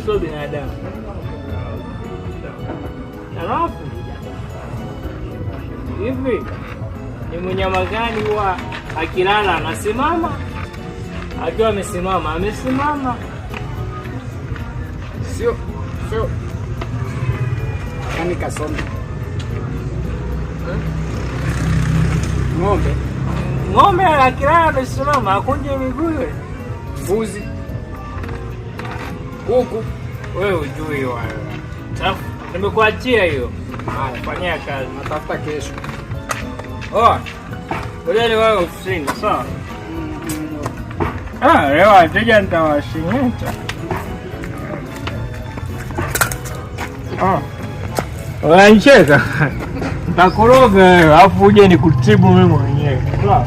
sio binadamu. Alafu hivi ni mnyama gani huwa akilala anasimama, akiwa amesimama amesimama? Sio kani kasome ng'ombe akilala amesimama, akunje miguu. Mbuzi, kuku, wewe ujui wala. Sawa, nimekuachia hiyo. Haya, fanyia kazi, natafuta kesho. Ngoja wewe ofisini, sawa? Leo wateja nitawashinyeta. Unanicheka? Nitakoroga alafu uje nikutibu mimi mwenyewe. Sawa?